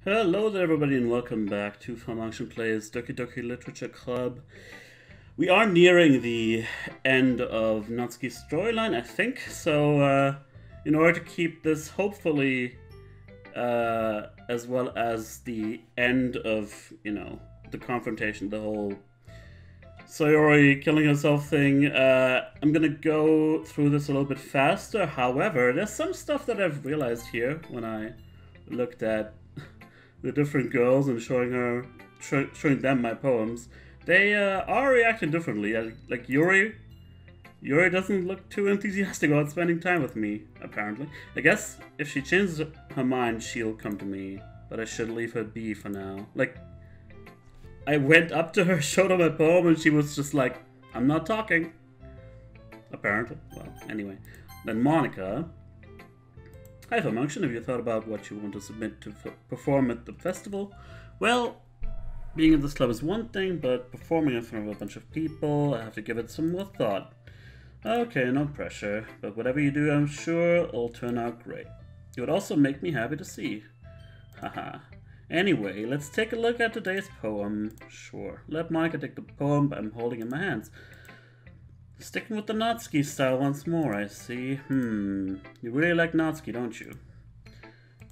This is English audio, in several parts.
Hello there everybody and welcome back to falmunction Plays Doki Doki Literature Club. We are nearing the end of Natsuki's storyline, I think, so in order to keep this hopefully as well as the end of, the confrontation, the whole Sayori killing herself thing, I'm gonna go through this a little bit faster. However, there's some stuff that I've realized here when I looked at the different girls and showing them my poems. They are reacting differently. Like Yuri doesn't look too enthusiastic about spending time with me, apparently. I guess if she changes her mind, she'll come to me, but I should leave her be for now. Like, I went up to her, showed her my poem, and she was just like, I'm not talking. Apparently. Well, anyway. Then Monica. Hi falmunction, have you thought about what you want to submit to perform at the festival? Well, being at this club is one thing, but performing in front of a bunch of people, I have to give it some more thought. Okay, no pressure, but whatever you do, I'm sure it'll turn out great. It would also make me happy to see. Haha. Anyway, let's take a look at today's poem. Sure, let Monica take the poem I'm holding in my hands. Sticking with the Natsuki style once more, I see. You really like Natsuki, don't you?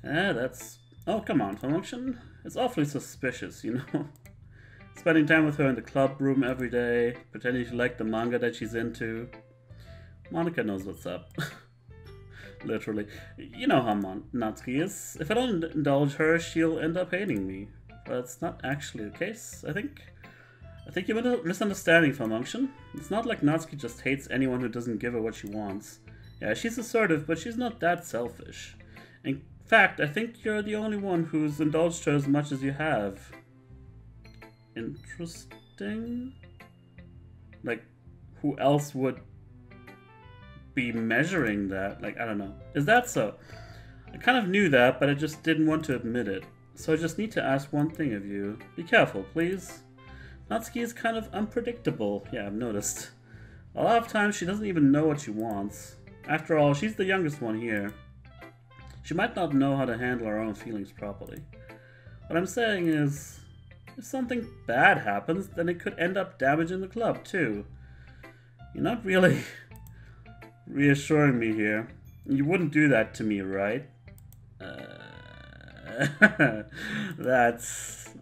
That's... Oh, come on, falmunction. It's awfully suspicious, you know? Spending time with her in the club room every day, pretending to like the manga that she's into. Monica knows what's up. Literally. You know how Natsuki is. If I don't indulge her, she'll end up hating me. But it's not actually the case, I think you're misunderstanding falmunction. It's not like Natsuki just hates anyone who doesn't give her what she wants. Yeah, she's assertive, but she's not that selfish. In fact, I think you're the only one who's indulged her as much as you have. Interesting? Like, who else would be measuring that? Like, I don't know. Is that so? I kind of knew that, but I just didn't want to admit it. So I just need to ask one thing of you. Be careful, please. Natsuki is kind of unpredictable. Yeah, I've noticed. A lot of times she doesn't even know what she wants. After all, she's the youngest one here. She might not know how to handle her own feelings properly. What I'm saying is, if something bad happens, then it could end up damaging the club too. You're not really reassuring me here. You wouldn't do that to me, right?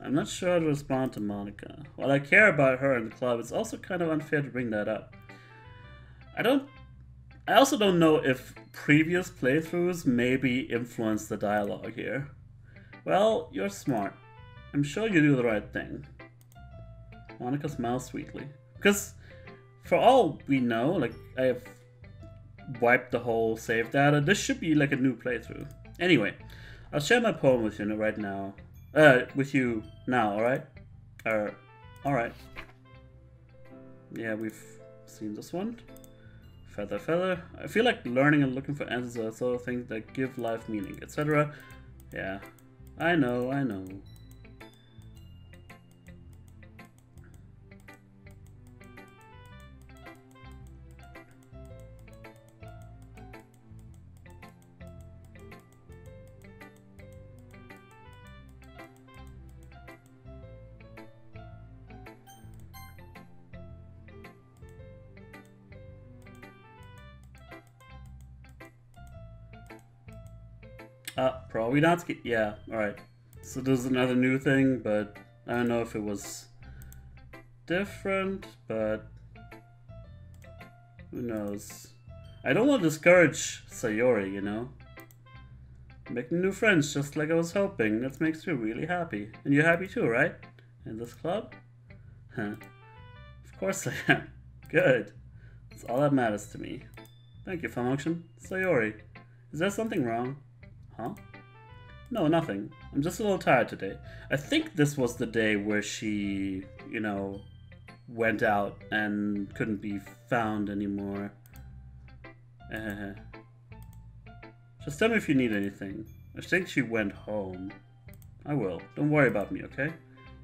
I'm not sure how to respond to Monica. While I care about her and the club, it's also kind of unfair to bring that up. I also don't know if previous playthroughs maybe influenced the dialogue here. Well, you're smart. I'm sure you do the right thing. Monica smiles sweetly. Because, for all we know, like, I have wiped the whole save data. This should be like a new playthrough. Anyway, I'll share my poem with you right now. With you now, alright? Alright. Yeah, we've seen this one. Feather, feather. I feel like learning and looking for answers are sort of things that give life meaning, etc. Yeah, I know. Probably not. Yeah, alright. So there's another new thing, but I don't know if it was different, but who knows. I don't want to discourage Sayori, you know? Making new friends just like I was hoping. That makes me really happy. And you're happy too, right? In this club? Huh. Of course I am. Good. That's all that matters to me. Thank you, falmunction. Sayori. Is there something wrong? Huh? No, nothing. I'm just a little tired today. I think this was the day where she, went out and couldn't be found anymore. Just tell me if you need anything. I think she went home. I will. Don't worry about me, okay?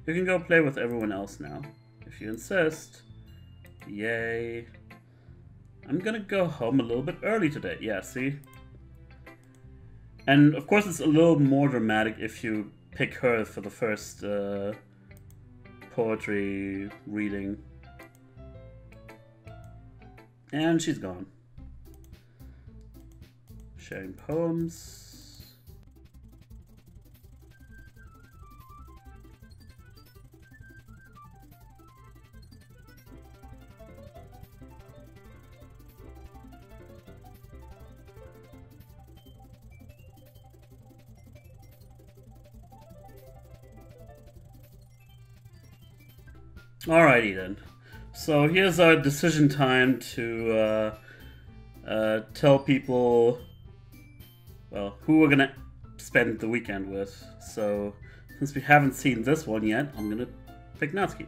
You can go play with everyone else now. If you insist. Yay. I'm gonna go home a little bit early today. Yeah, see? And of course it's a little more dramatic if you pick her for the first poetry reading. And she's gone. Sharing poems. Alrighty then. So here's our decision time to tell people, well, who we're gonna spend the weekend with. So since we haven't seen this one yet, I'm gonna pick Natsuki.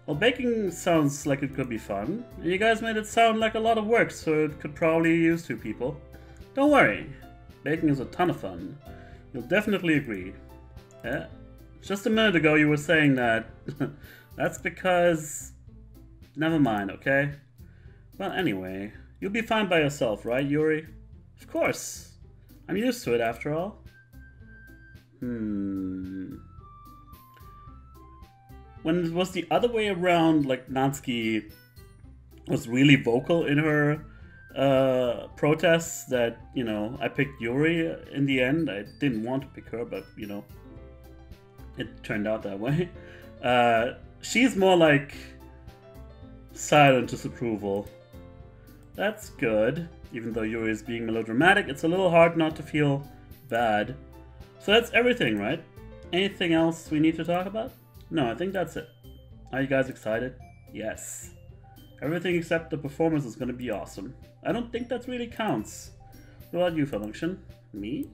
Well, baking sounds like it could be fun, and you guys made it sound like a lot of work, so it could probably use 2 people. Don't worry, baking is a ton of fun. You'll definitely agree. Yeah, just a minute ago you were saying that. That's because... Never mind, okay? Well, anyway, you'll be fine by yourself, right, Yuri? Of course. I'm used to it, after all. When it was the other way around, like, Natsuki was really vocal in her protests that, you know, I picked Yuri in the end. I didn't want to pick her, but, you know, it turned out that way. She's more like silent disapproval. That's good. Even though Yuri is being melodramatic, it's a little hard not to feel bad. So that's everything, right? Anything else we need to talk about? No, I think that's it. Are you guys excited? Yes. Everything except the performance is gonna be awesome. I don't think that really counts. What about you, falmunction? Me?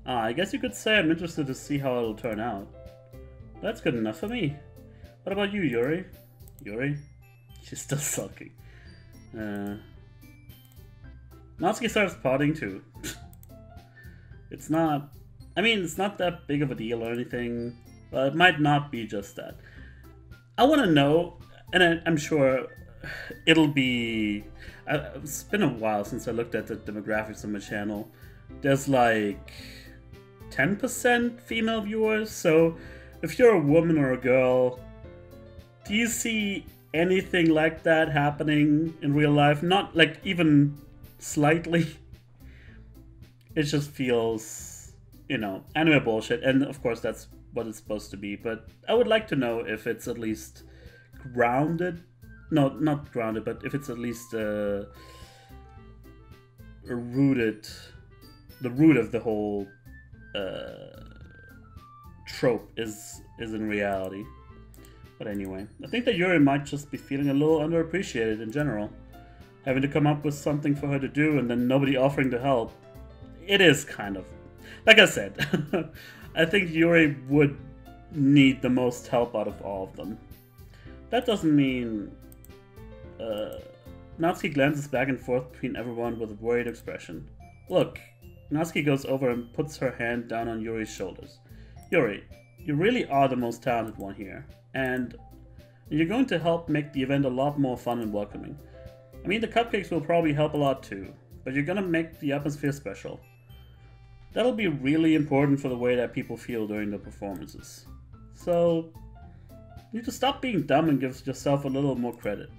I guess you could say I'm interested to see how it'll turn out. That's good enough for me. What about you, Yuri? Yuri? She's still sulking. Natsuki starts potting too. It's not... I mean, it's not that big of a deal or anything, but it might not be just that. I want to know, and I'm sure it'll be... It's been a while since I looked at the demographics on my channel. There's like 10% female viewers, so if you're a woman or a girl, do you see anything like that happening in real life? Not like even slightly. It just feels, you know, anime bullshit, and of course that's what it's supposed to be, but I would like to know if it's at least grounded. No, not grounded, but if it's at least rooted, the root of the whole trope is in reality. But anyway, I think that Yuri might just be feeling a little underappreciated in general. Having to come up with something for her to do and then nobody offering to help. It is kind of... Like I said, I think Yuri would need the most help out of all of them. That doesn't mean... Natsuki glances back and forth between everyone with a worried expression. Look, Natsuki goes over and puts her hand down on Yuri's shoulders. Yuri, you really are the most talented one here. And you're going to help make the event a lot more fun and welcoming. I mean, the cupcakes will probably help a lot too, but you're gonna make the atmosphere special. That'll be really important for the way that people feel during the performances. So, you need to stop being dumb and give yourself a little more credit.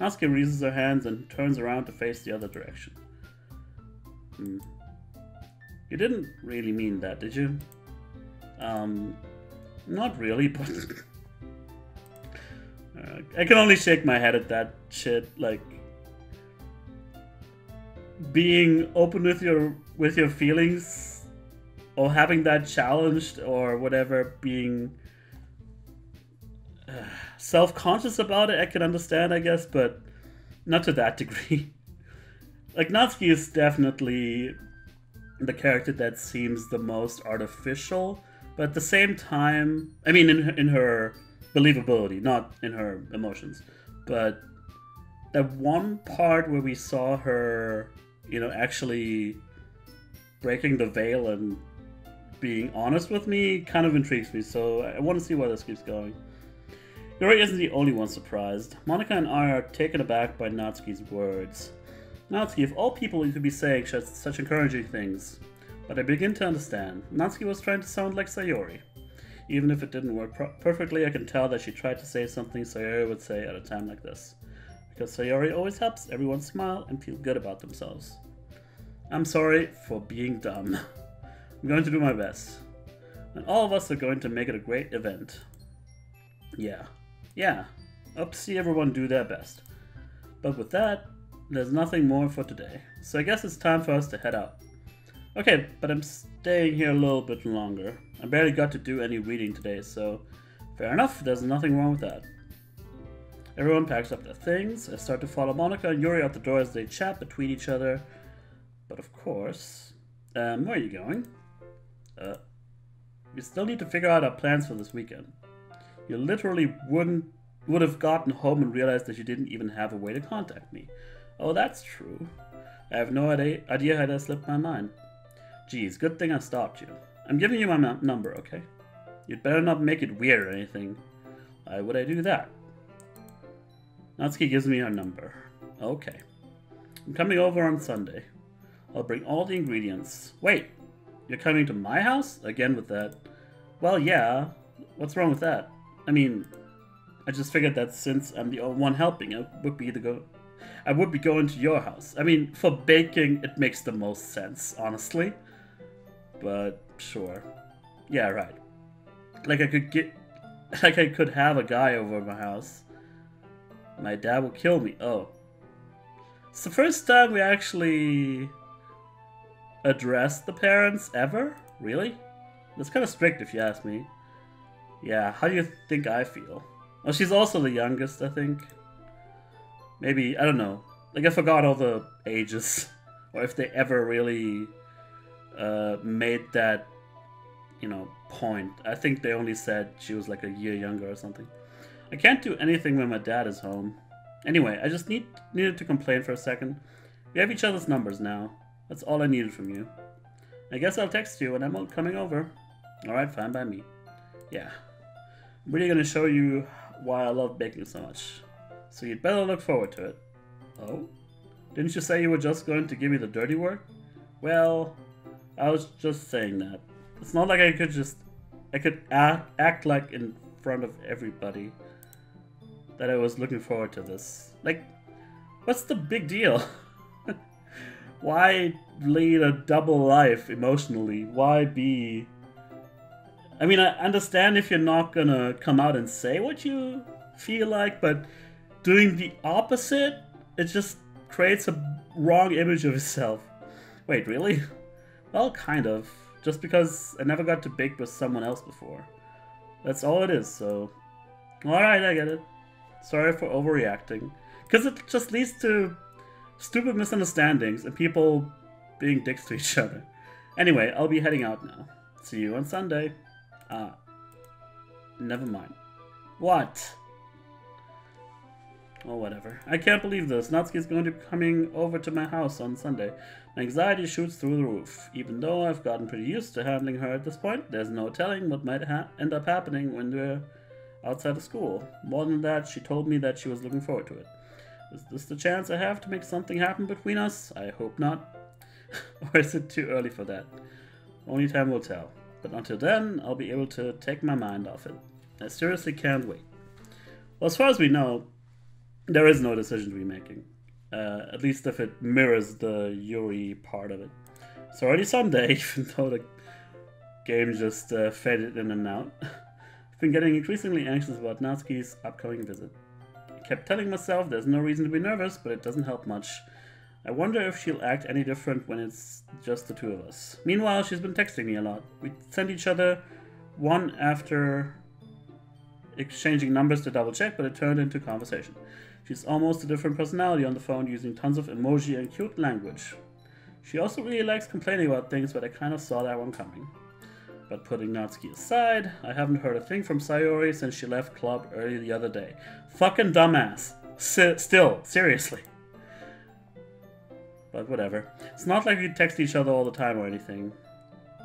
Natsuki raises her hands and turns around to face the other direction. You didn't really mean that, did you? Not really, but... I can only shake my head at that shit, like... Being open with your feelings, or having that challenged, or whatever, being... self-conscious about it, I can understand, I guess, but not to that degree. Like, Natsuki is definitely the character that seems the most artificial, but at the same time, I mean, in her believability, not in her emotions, but that one part where we saw her, you know, actually breaking the veil and being honest with me kind of intrigues me, so I want to see where this keeps going. Yuri isn't the only one surprised. Monika and I are taken aback by Natsuki's words. Natsuki, of all people you could be saying such encouraging things, But I begin to understand. Natsuki was trying to sound like Sayori. Even if it didn't work perfectly, I can tell that she tried to say something Sayori would say at a time like this. Because Sayori always helps everyone smile and feel good about themselves. I'm sorry for being dumb. I'm going to do my best. And all of us are going to make it a great event. Yeah. Up to see everyone do their best. But with that, there's nothing more for today. So I guess it's time for us to head out. Okay, but I'm staying here a little bit longer. I barely got to do any reading today, so fair enough, there's nothing wrong with that. Everyone packs up their things. I start to follow Monika and Yuri out the door as they chat between each other. But of course... where are you going? We still need to figure out our plans for this weekend. You literally would have gotten home and realized that you didn't even have a way to contact me. Oh, that's true. I have no idea how that slipped my mind. Geez, good thing I stopped you. I'm giving you my number, okay? You'd better not make it weird or anything. Why would I do that? Natsuki gives me her number. Okay. I'm coming over on Sunday. I'll bring all the ingredients. Wait, you're coming to my house? Again with that. Well, yeah. What's wrong with that? I mean, I just figured that since I'm the one helping, I would be going to your house. I mean, for baking, it makes the most sense, honestly. But sure. Yeah, right. Like I could have a guy over at my house. My dad will kill me. Oh. It's the first time we actually addressed the parents ever? Really? That's kind of strict if you ask me. Yeah, how do you think I feel? Well, she's also the youngest, I think. Maybe, I don't know. Like, I forgot all the ages. Or if they ever really made that, point. I think they only said she was like a year younger or something. I can't do anything when my dad is home. Anyway, I just needed to complain for a second. We have each other's numbers now. That's all I needed from you. I guess I'll text you when I'm coming over. Alright, fine by me. Yeah. I'm really gonna show you why I love baking so much. So you'd better look forward to it. Oh? Didn't you say you were just going to give me the dirty work? Well, I was just saying that. It's not like I could act like in front of everybody that I was looking forward to this. Like, what's the big deal? Why lead a double life emotionally? Why be... I mean, I understand if you're not gonna come out and say what you feel like, but doing the opposite, it just creates a wrong image of yourself. Wait, really? Well, kind of. Just because I never got to bake with someone else before. That's all it is, so... Alright, I get it. Sorry for overreacting. Because it just leads to stupid misunderstandings and people being dicks to each other. Anyway, I'll be heading out now. See you on Sunday. Ah. Never mind. What? Oh, whatever. I can't believe this. Natsuki's going to be coming over to my house on Sunday. My anxiety shoots through the roof. Even though I've gotten pretty used to handling her at this point, there's no telling what might end up happening when we're outside of school. More than that, she told me that she was looking forward to it. Is this the chance I have to make something happen between us? I hope not. Or is it too early for that? Only time will tell. But until then, I'll be able to take my mind off it. I seriously can't wait. Well, as far as we know, there is no decision to be making. At least if it mirrors the Yuri part of it. It's already Sunday, even though the game just faded in and out. I've been getting increasingly anxious about Natsuki's upcoming visit. I kept telling myself there's no reason to be nervous, but it doesn't help much. I wonder if she'll act any different when it's just the two of us. Meanwhile, she's been texting me a lot. We sent each other one after exchanging numbers to double check, but it turned into conversation. She's almost a different personality on the phone, using tons of emoji and cute language. She also really likes complaining about things, but I kind of saw that one coming. But putting Natsuki aside, I haven't heard a thing from Sayori since she left club early the other day. Fucking dumbass. Still, seriously. But whatever. It's not like we text each other all the time or anything.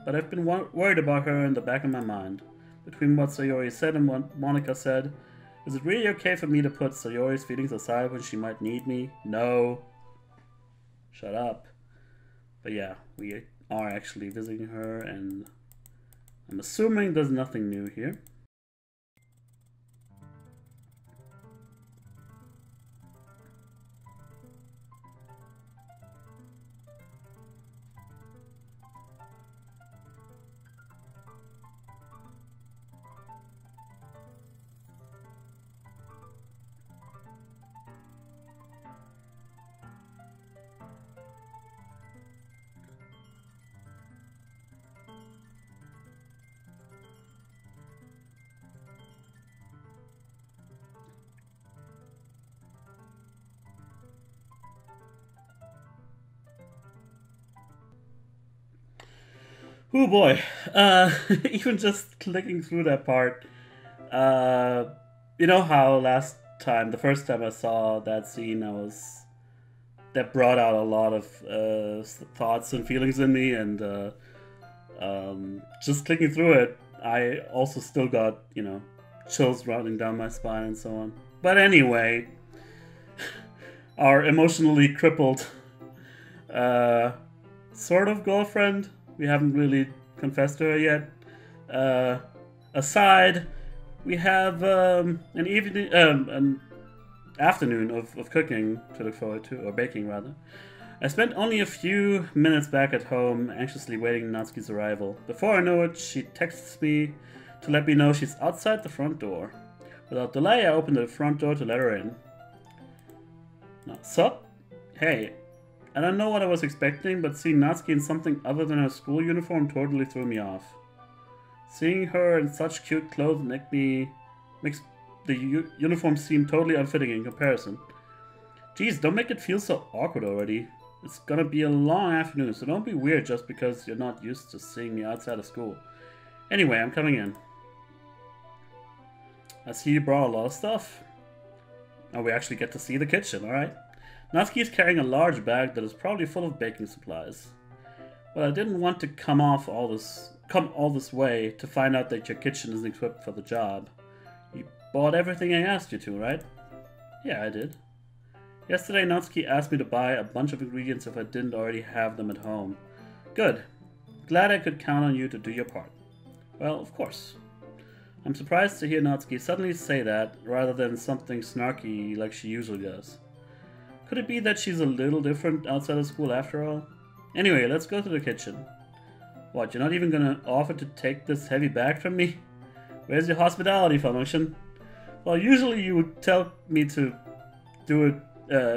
But I've been worried about her in the back of my mind. Between what Sayori said and what Monika said, is it really okay for me to put Sayori's feelings aside when she might need me? No. Shut up. But yeah, we are actually visiting her, and I'm assuming there's nothing new here. Oh boy, even just clicking through that part, you know how last time, the first time I saw that scene, that brought out a lot of thoughts and feelings in me, and just clicking through it, I also still got, you know, chills running down my spine and so on. But anyway, our emotionally crippled sort of girlfriend, we haven't really confessed to her yet, aside, we have an afternoon of cooking to look forward to, or baking rather. I spent only a few minutes back at home, anxiously waiting Natsuki's arrival. Before I know it, she texts me to let me know she's outside the front door. Without delay, I opened the front door to let her in. Now, sup? Hey, I don't know what I was expecting, but seeing Natsuki in something other than her school uniform totally threw me off. Seeing her in such cute clothes makes the uniform seem totally unfitting in comparison. Geez, don't make it feel so awkward already. It's gonna be a long afternoon, so don't be weird just because you're not used to seeing me outside of school. Anyway, I'm coming in. I see you brought a lot of stuff. Oh, we actually get to see the kitchen, alright. Natsuki is carrying a large bag that is probably full of baking supplies. Well, I didn't want to come all this way to find out that your kitchen isn't equipped for the job. You bought everything I asked you to, right? Yeah, I did. Yesterday, Natsuki asked me to buy a bunch of ingredients if I didn't already have them at home. Good. Glad I could count on you to do your part. Well, of course. I'm surprised to hear Natsuki suddenly say that, rather than something snarky like she usually does. Could it be that she's a little different outside of school after all? Anyway, let's go to the kitchen. What, you're not even gonna offer to take this heavy bag from me? Where's your hospitality, falmunction? Well, usually you would tell me to do it,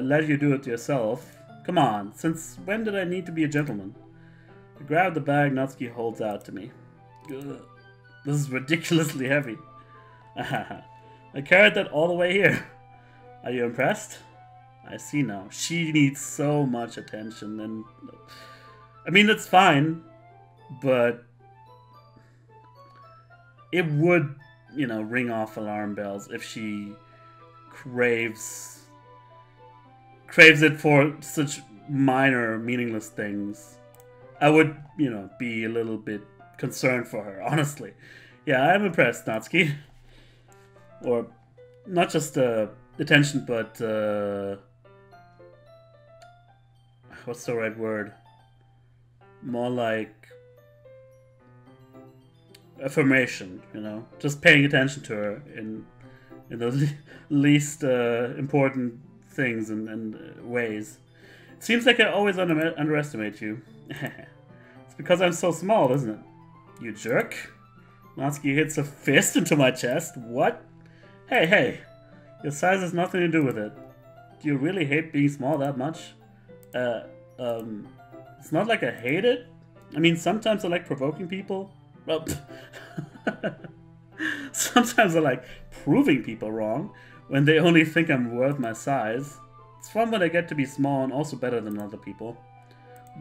let you do it yourself. Come on, since when did I need to be a gentleman? I grab the bag Natsuki holds out to me. Ugh, this is ridiculously heavy. I carried that all the way here. Are you impressed? I see now. She needs so much attention, and I mean, that's fine, but it would, you know, ring off alarm bells if she craves it for such minor, meaningless things. I would, you know, be a little bit concerned for her, honestly. Yeah, I'm impressed, Natsuki. Or not just attention, but what's the right word? More like affirmation, you know, just paying attention to her in the least important things and ways. It seems like I always underestimate you. It's because I'm so small, isn't it? You jerk. Natsuki hits a fist into my chest. What? Hey, your size has nothing to do with it. Do you really hate being small that much? It's not like I hate it. I mean, sometimes I like provoking people. Well, sometimes I like proving people wrong when they only think I'm worth my size. It's fun when I get to be small and also better than other people.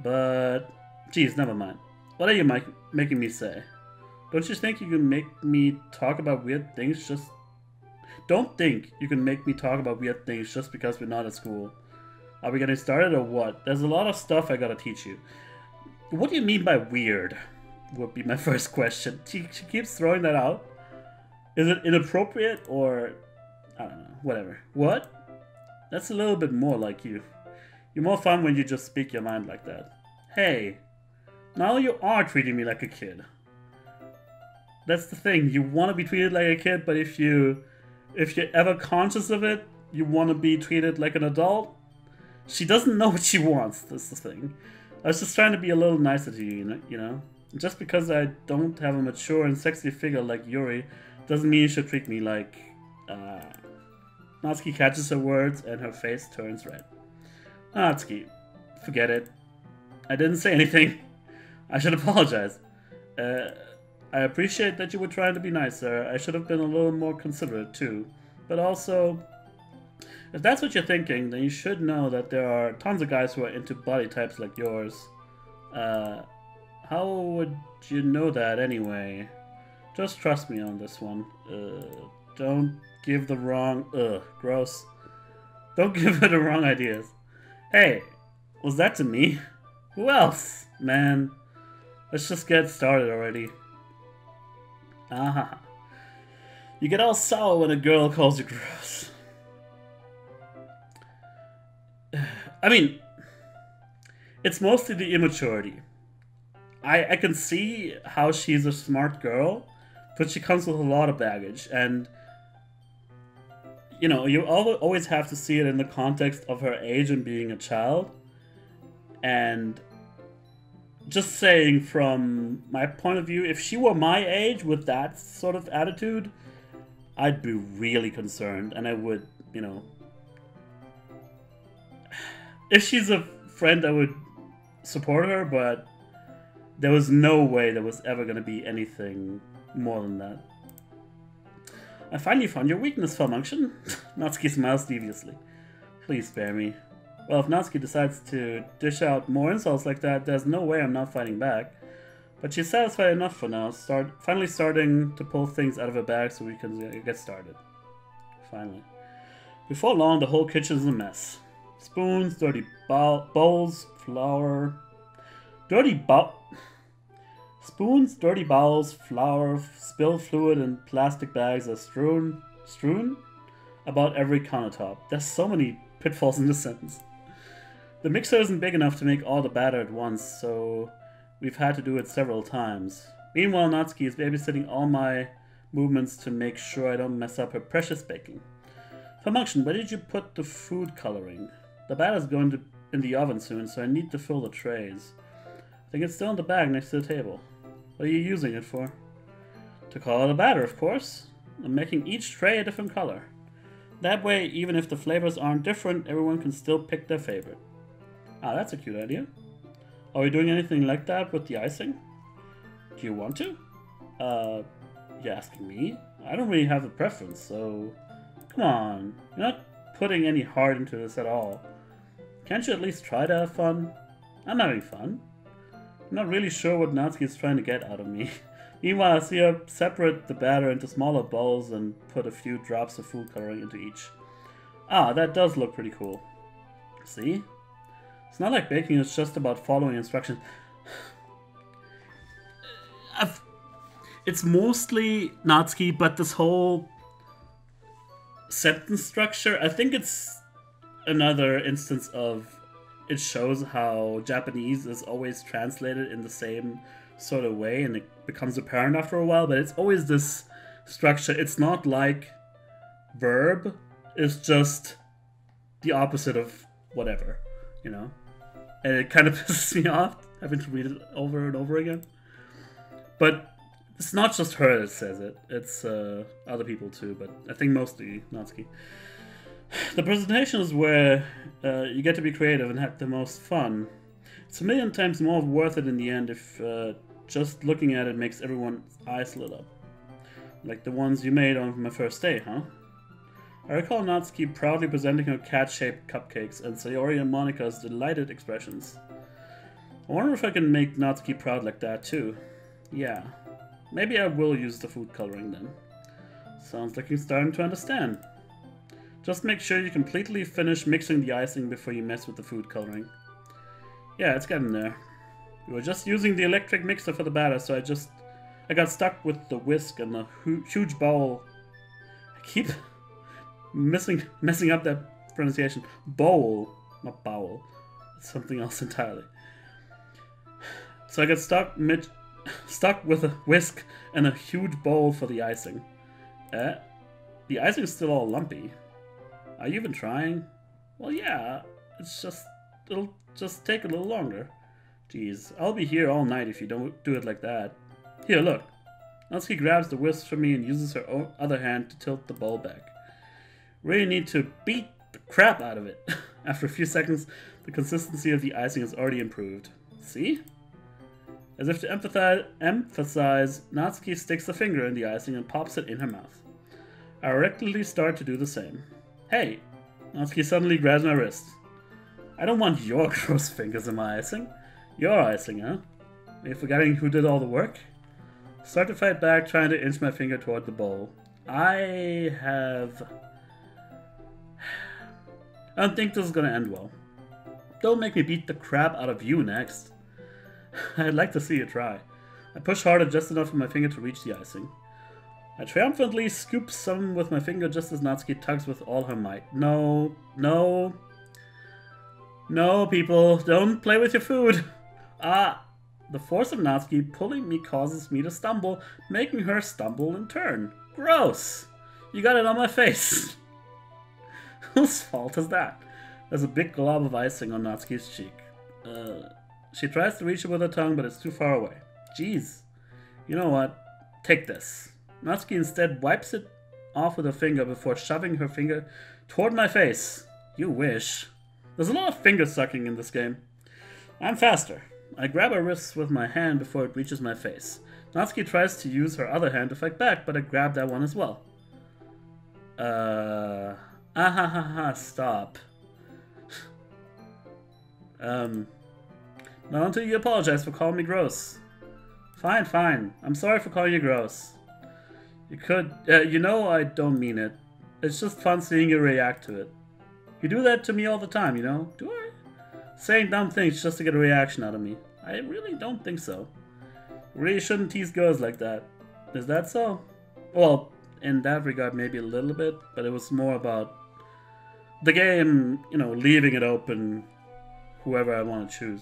But, geez, never mind. What are you making me say? Don't you think you can make me talk about weird things just... Don't think you can make me talk about weird things just because we're not at school. Are we getting started or what? There's a lot of stuff I gotta teach you. What do you mean by weird? Would be my first question. She keeps throwing that out. Is it inappropriate or... I don't know. Whatever. What? That's a little bit more like you. You're more fun when you just speak your mind like that. Hey. Now you are treating me like a kid. That's the thing. You want to be treated like a kid, but if you're ever conscious of it, you want to be treated like an adult. She doesn't know what she wants. That's the thing. I was just trying to be a little nicer to you, you know? Just because I don't have a mature and sexy figure like Yuri doesn't mean you should treat me like... Natsuki catches her words and her face turns red. Natsuki, forget it. I didn't say anything. I should apologize. I appreciate that you were trying to be nicer. I should have been a little more considerate too. But also, if that's what you're thinking, then you should know that there are tons of guys who are into body types like yours. How would you know that anyway? Just trust me on this one. Don't give the wrong... gross. Don't give her the wrong ideas. Hey, was that to me? Who else? Man, let's just get started already. Aha. You get all sour when a girl calls you gross. I mean, it's mostly the immaturity. I can see how she's a smart girl, but she comes with a lot of baggage, and you know, you always have to see it in the context of her age and being a child. And just saying, from my point of view, if she were my age with that sort of attitude, I'd be really concerned, and I would, you know... If she's a friend, I would support her, but there was no way there was ever going to be anything more than that. I finally found your weakness, falmunction. Natsuki smiles deviously. Please spare me. Well, if Natsuki decides to dish out more insults like that, there's no way I'm not fighting back. But she's satisfied enough for now, finally starting to pull things out of her bag so we can get started. Finally. Before long, the whole kitchen is a mess. Spoons, dirty bowls, flour... Spoons, dirty bowls, flour, spilled fluid, and plastic bags are strewn about every countertop. There's so many pitfalls in this sentence. The mixer isn't big enough to make all the batter at once, so we've had to do it several times. Meanwhile, Natsuki is babysitting all my movements to make sure I don't mess up her precious baking. Falmunction, where did you put the food coloring? The batter's going in the oven soon, so I need to fill the trays. I think it's still in the bag next to the table. What are you using it for? To color the batter, of course. I'm making each tray a different color. That way, even if the flavors aren't different, everyone can still pick their favorite. Ah, that's a cute idea. Are we doing anything like that with the icing? Do you want to? You're asking me? I don't really have a preference, so... Come on, you're not putting any heart into this at all. Can't you at least try to have fun? I'm having fun. I'm not really sure what Natsuki is trying to get out of me. Meanwhile, I see her separate the batter into smaller bowls and put a few drops of food coloring into each. Ah, that does look pretty cool. See? It's not like baking is just about following instructions. It's mostly Natsuki, but this whole sentence structure, I think it's another instance of it shows how Japanese is always translated in the same sort of way, and it becomes apparent after a while, but it's always this structure. It's not like verb, it's just the opposite of whatever, you know? And it kind of pisses me off having to read it over and over again. But it's not just her that says it, it's other people too, but I think mostly Natsuki. The presentation is where you get to be creative and have the most fun. It's a million times more worth it in the end if just looking at it makes everyone's eyes lit up. Like the ones you made on my first day, huh? I recall Natsuki proudly presenting her cat-shaped cupcakes and Sayori and Monika's delighted expressions. I wonder if I can make Natsuki proud like that too. Yeah, maybe I will use the food coloring then. Sounds like you're starting to understand. Just make sure you completely finish mixing the icing before you mess with the food coloring. Yeah, it's getting there. We were just using the electric mixer for the batter, so I got stuck with the whisk and the huge bowl. I keep messing up that pronunciation. Bowl, not bowel. It's something else entirely. So I get stuck with a whisk and a huge bowl for the icing. The icing is still all lumpy. Are you even trying? Well, yeah. It'll just take a little longer. Jeez, I'll be here all night if you don't do it like that. Here, look. Natsuki grabs the whisk from me and uses her other hand to tilt the bowl back. Really need to beat the crap out of it. After a few seconds, the consistency of the icing has already improved. See? As if to emphasize, Natsuki sticks a finger in the icing and pops it in her mouth. I reluctantly start to do the same. Hey! Natsuki suddenly grabs my wrist. I don't want your gross fingers in my icing. Your icing, huh? Are you forgetting who did all the work? Start to fight back, trying to inch my finger toward the bowl. I don't think this is gonna end well. Don't make me beat the crap out of you next. I'd like to see you try. I push harder just enough for my finger to reach the icing. I triumphantly scoop some with my finger just as Natsuki tugs with all her might. No, no. No, people, don't play with your food. The force of Natsuki pulling me causes me to stumble, making her stumble in turn. Gross! You got it on my face. Whose fault is that? There's a big glob of icing on Natsuki's cheek. She tries to reach it with her tongue, but it's too far away. Jeez. You know what? Take this. Natsuki instead wipes it off with her finger before shoving her finger toward my face. You wish. There's a lot of finger sucking in this game. I'm faster. I grab her wrist with my hand before it reaches my face. Natsuki tries to use her other hand to fight back, but I grab that one as well. Stop. Not until you apologize for calling me gross. Fine, fine. I'm sorry for calling you gross. You could, you know I don't mean it. It's just fun seeing you react to it. You do that to me all the time, you know? Do I? Saying dumb things just to get a reaction out of me. I really don't think so. You really shouldn't tease girls like that. Is that so? Well, in that regard, maybe a little bit, but it was more about the game, you know, leaving it open, whoever I want to choose.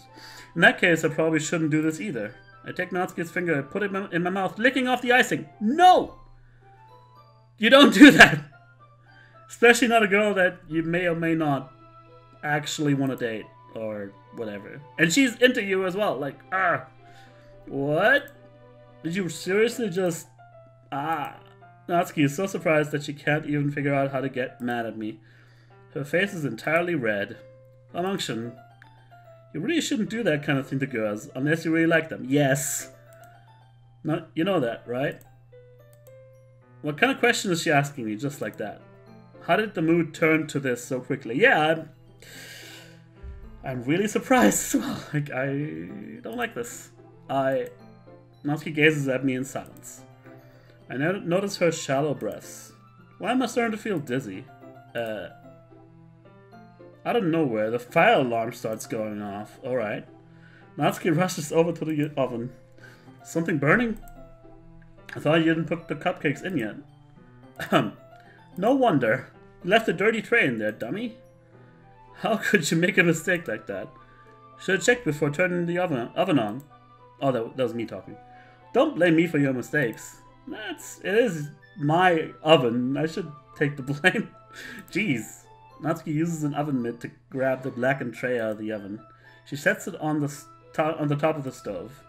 In that case, I probably shouldn't do this either. I take Natsuki's finger, put it in my mouth, licking off the icing. No! You don't do that! Especially not a girl that you may or may not actually want to date, or whatever. And she's into you as well, like, what? Did you seriously just, Natsuki is so surprised that she can't even figure out how to get mad at me. Her face is entirely red. Falmunction. You really shouldn't do that kind of thing to girls, unless you really like them. Yes. No, you know that, right? What kind of question is she asking me just like that? How did the mood turn to this so quickly? Yeah, I'm really surprised as well. Like, I don't like this. Natsuki gazes at me in silence. I notice her shallow breaths. Why am I starting to feel dizzy? Out of nowhere, the fire alarm starts going off. Alright. Natsuki rushes over to the oven. Something burning? I thought you didn't put the cupcakes in yet. No wonder. You left a dirty tray in there, dummy. How could you make a mistake like that? Should have checked before turning the oven on. Oh, that was me talking. Don't blame me for your mistakes. It is my oven. I should take the blame. Jeez. Natsuki uses an oven mitt to grab the blackened tray out of the oven. She sets it on the top of the stove.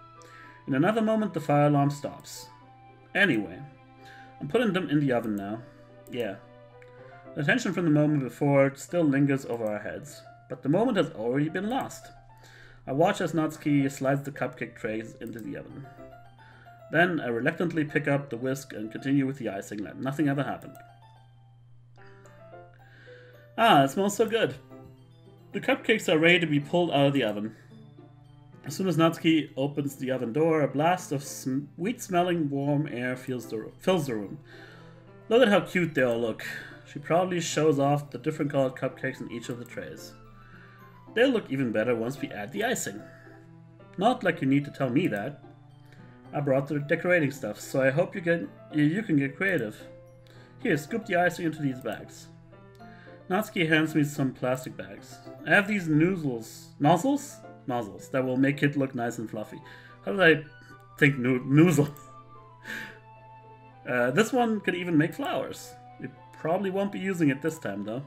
In another moment, the fire alarm stops. Anyway, I'm putting them in the oven now. Yeah. The tension from the moment before still lingers over our heads, but the moment has already been lost. I watch as Natsuki slides the cupcake trays into the oven. Then I reluctantly pick up the whisk and continue with the icing like nothing ever happened. It smells so good. The cupcakes are ready to be pulled out of the oven. As soon as Natsuki opens the oven door, a blast of sweet-smelling warm air fills the room. Look at how cute they all look. She proudly shows off the different colored cupcakes in each of the trays. They'll look even better once we add the icing. Not like you need to tell me that. I brought the decorating stuff, so I hope you can get creative. Here, scoop the icing into these bags. Natsuki hands me some plastic bags. I have these nozzles that will make it look nice and fluffy. How did I think noozle? This one could even make flowers. We probably won't be using it this time, though.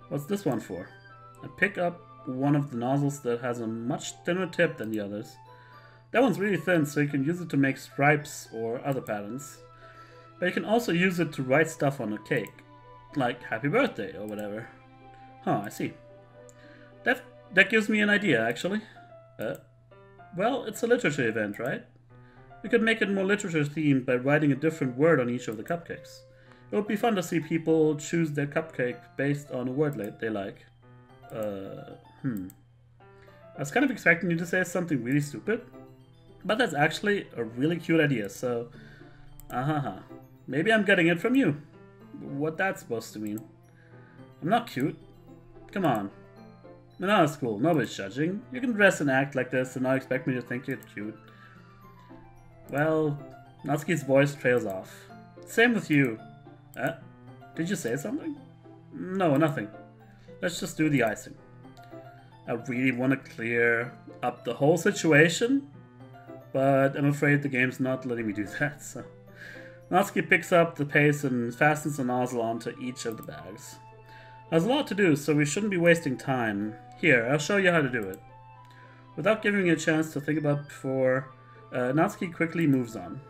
What's this one for? I pick up one of the nozzles that has a much thinner tip than the others. That one's really thin, so you can use it to make stripes or other patterns. But you can also use it to write stuff on a cake. Like happy birthday or whatever. Huh, I see. That gives me an idea, actually. Well, it's a literature event, right? We could make it more literature themed by writing a different word on each of the cupcakes. It would be fun to see people choose their cupcake based on a word they like. I was kind of expecting you to say something really stupid, but that's actually a really cute idea, so... Maybe I'm getting it from you. What that's supposed to mean. I'm not cute. Come on. We're not at school, nobody's judging. You can dress and act like this and not expect me to think you're cute. Well, Natsuki's voice trails off. Same with you. Did you say something? No, nothing. Let's just do the icing. I really want to clear up the whole situation, but I'm afraid the game's not letting me do that, so... Natsuki picks up the pace and fastens the nozzle onto each of the bags. There's a lot to do, so we shouldn't be wasting time. Here, I'll show you how to do it. Without giving me a chance to think about before, Natsuki quickly moves on.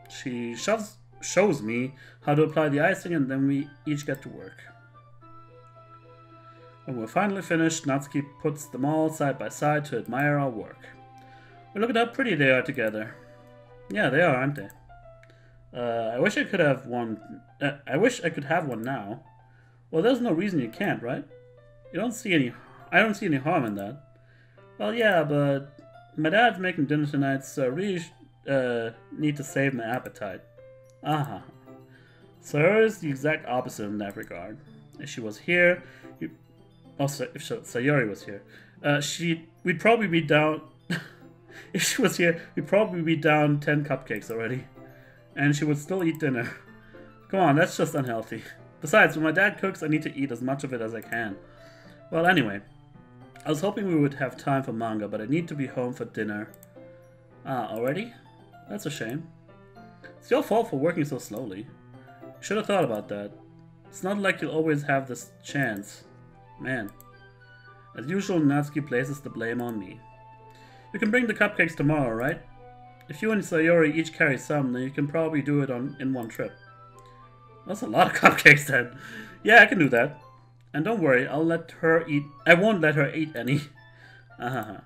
She shows me how to apply the icing, and then we each get to work. When we're finally finished, Natsuki puts them all side by side to admire our work. Well, look at how pretty they are together. Yeah, they are, aren't they? I wish I could have one. I wish I could have one now. Well, there's no reason you can't, right? I don't see any harm in that. Well, yeah, but my dad's making dinner tonight, so I really need to save my appetite. So hers is the exact opposite in that regard. If she was here, if Sayori was here, we'd probably be down. If she was here, we'd probably be down 10 cupcakes already, and she would still eat dinner. Come on, that's just unhealthy. Besides, when my dad cooks, I need to eat as much of it as I can. Well, anyway, I was hoping we would have time for manga, but I need to be home for dinner. Already? That's a shame. It's your fault for working so slowly. Should have thought about that. It's not like you'll always have this chance. Man. As usual, Natsuki places the blame on me. You can bring the cupcakes tomorrow, right? If you and Sayori each carry some, then you can probably do it in one trip. That's a lot of cupcakes then. Yeah, I can do that. And don't worry, I won't let her eat any. I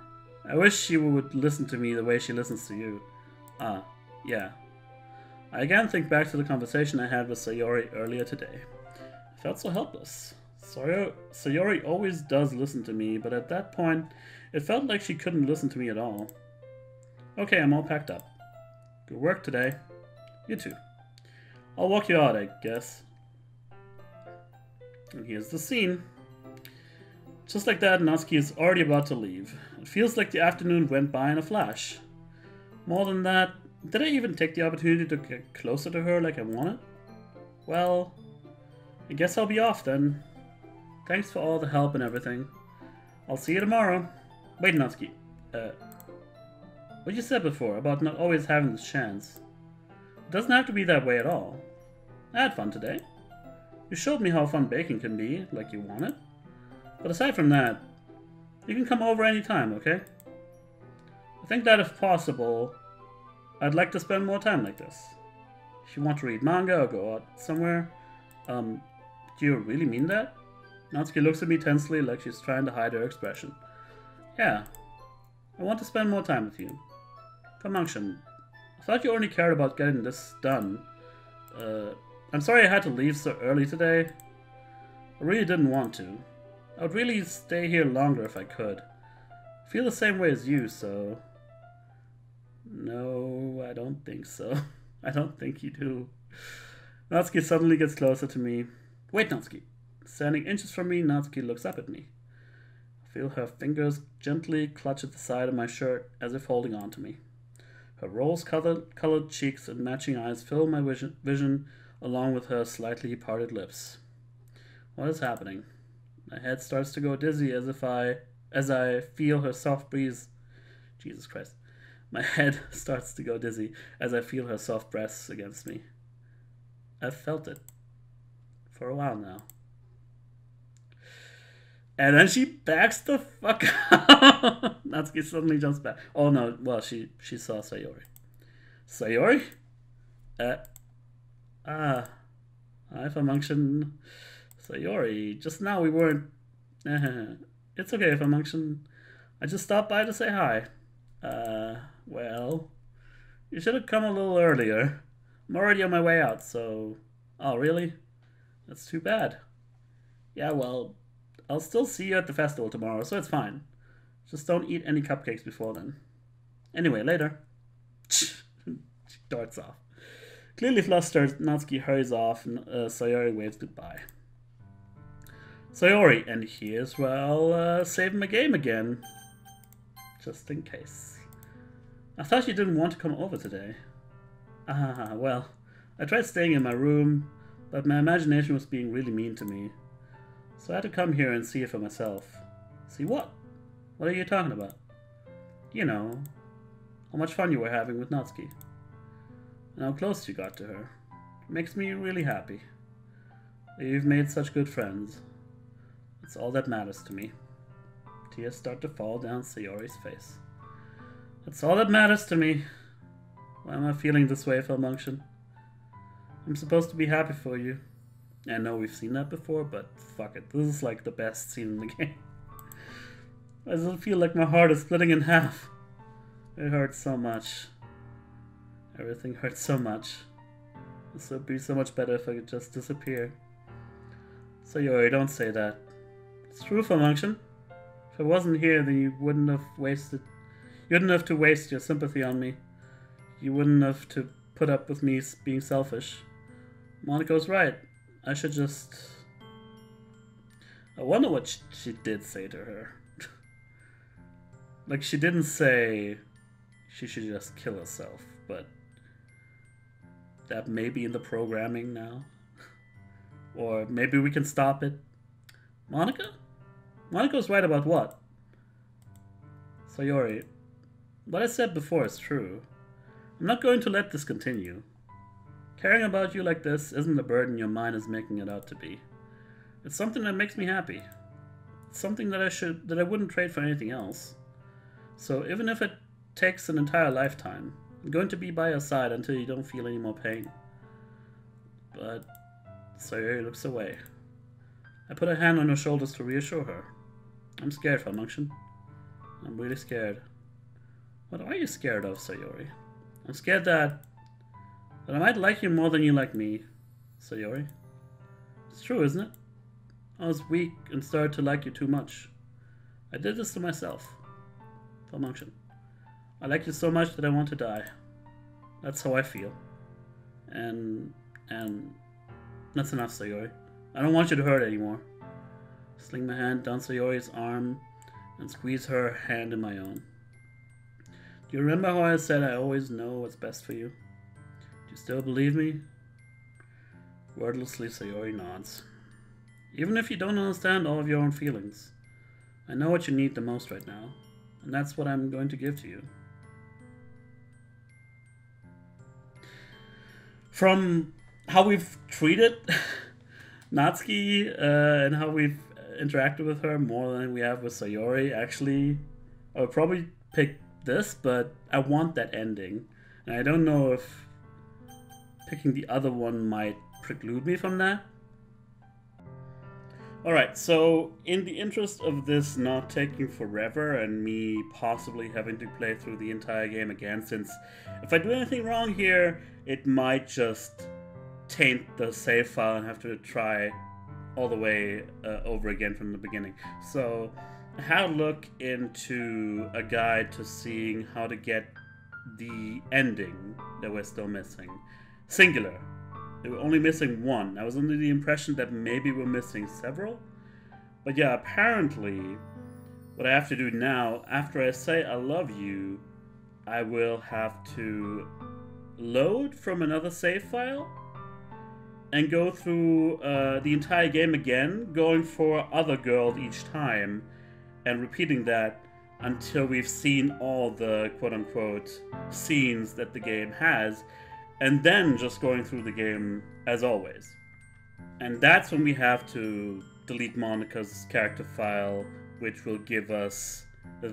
wish she would listen to me the way she listens to you. Yeah. I again think back to the conversation I had with Sayori earlier today. I felt so helpless. Sayori always does listen to me, but at that point, it felt like she couldn't listen to me at all. Okay, I'm all packed up. Good work today. You too. I'll walk you out, I guess. And here's the scene. Just like that, Natsuki is already about to leave. It feels like the afternoon went by in a flash. More than that, did I even take the opportunity to get closer to her like I wanted? Well, I guess I'll be off then. Thanks for all the help and everything. I'll see you tomorrow. Wait, Natsuki. What you said before about not always having this chance. It doesn't have to be that way at all. I had fun today. You showed me how fun baking can be, like you wanted. But aside from that, you can come over anytime, okay? I think that if possible, I'd like to spend more time like this. If you want to read manga or go out somewhere, do you really mean that? Natsuki looks at me tensely like she's trying to hide her expression. Yeah, I want to spend more time with you. Falmunction, I thought you only cared about getting this done. I'm sorry I had to leave so early today. I really didn't want to. I would really stay here longer if I could. I feel the same way as you, so... No, I don't think so. I don't think you do. Natsuki suddenly gets closer to me. Wait, Natsuki. Standing inches from me, Natsuki looks up at me. I feel her fingers gently clutch at the side of my shirt as if holding on to me. Her rose-colored cheeks and matching eyes fill my vision along with her slightly parted lips. What is happening? My head starts to go dizzy as I feel her soft breeze. Jesus Christ. My head starts to go dizzy as I feel her soft breasts against me. I've felt it for a while now. And then she backs the fuck out. Natsuki suddenly jumps back. Oh no, well, she saw Sayori. Sayori? Hi, falmunction. Sayori, just now we weren't... It's okay, falmunction. I just stopped by to say hi. Well... You should have come a little earlier. I'm already on my way out, so... Oh, really? That's too bad. Yeah, well... I'll still see you at the festival tomorrow, so it's fine. Just don't eat any cupcakes before then. Anyway, later. She darts off. Clearly flustered, Natsuki hurries off and Sayori waves goodbye. Sayori, and here's where I'll save my game again. Just in case. I thought you didn't want to come over today. Ah, well, I tried staying in my room, but my imagination was being really mean to me. So I had to come here and see it for myself. See what? What are you talking about? You know, how much fun you were having with Natsuki. And how close you got to her. It makes me really happy. You've made such good friends. That's all that matters to me. Tears start to fall down Sayori's face. That's all that matters to me. Why am I feeling this way, falmunction? I'm supposed to be happy for you. I know we've seen that before, but fuck it. This is like the best scene in the game. I just feel like my heart is splitting in half. It hurts so much. Everything hurts so much. This would be so much better if I could just disappear. Sayori, don't say that. It's true, falmunction. If I wasn't here, then you wouldn't have wasted... You wouldn't have to waste your sympathy on me. You wouldn't have to put up with me being selfish. Moniko's right. I should just... I wonder what she did say to her. Like, she didn't say she should just kill herself, but that may be in the programming now. Or maybe we can stop it. Monika? Moniko's right about what? Sayori, what I said before is true. I'm not going to let this continue. Caring about you like this isn't the burden your mind is making it out to be. It's something that makes me happy. It's something that I wouldn't trade for anything else. So even if it takes an entire lifetime, I'm going to be by your side until you don't feel any more pain. But Sayori looks away. I put a hand on her shoulders to reassure her. I'm scared, falmunction. I'm really scared. What are you scared of, Sayori? I'm scared that I might like you more than you like me, Sayori. It's true, isn't it? I was weak and started to like you too much. I did this to myself. Falmunction. I like you so much that I want to die. That's how I feel. And that's enough, Sayori. I don't want you to hurt anymore. Sling my hand down Sayori's arm and squeeze her hand in my own. Do you remember how I said I always know what's best for you? Do you still believe me? Wordlessly, Sayori nods. Even if you don't understand all of your own feelings, I know what you need the most right now, and that's what I'm going to give to you. From how we've treated Natsuki and how we've interacted with her more than we have with Sayori, actually, I would probably pick this, but I want that ending. And I don't know if picking the other one might preclude me from that. Alright, so in the interest of this not taking forever and me possibly having to play through the entire game again, since if I do anything wrong here, it might just taint the save file and have to try all the way over again from the beginning. So I had a look into a guide to seeing how to get the ending that we're still missing. Singular. They were only missing one. I was under the impression that maybe we're missing several. But yeah, apparently what I have to do now, after I say I love you, I will have to load from another save file and go through the entire game again, going for other girls each time and repeating that until we've seen all the quote-unquote scenes that the game has, and then just going through the game as always. And that's when we have to delete Monika's character file, which will give us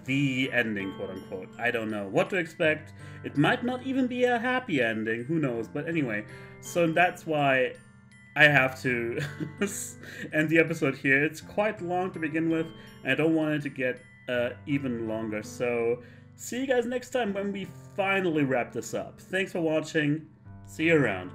the ending, quote-unquote. I don't know what to expect. It might not even be a happy ending, who knows, but anyway. So that's why I have to end the episode here. It's quite long to begin with, and I don't want it to get even longer. So see you guys next time when we finally wrap this up. Thanks for watching. See you around.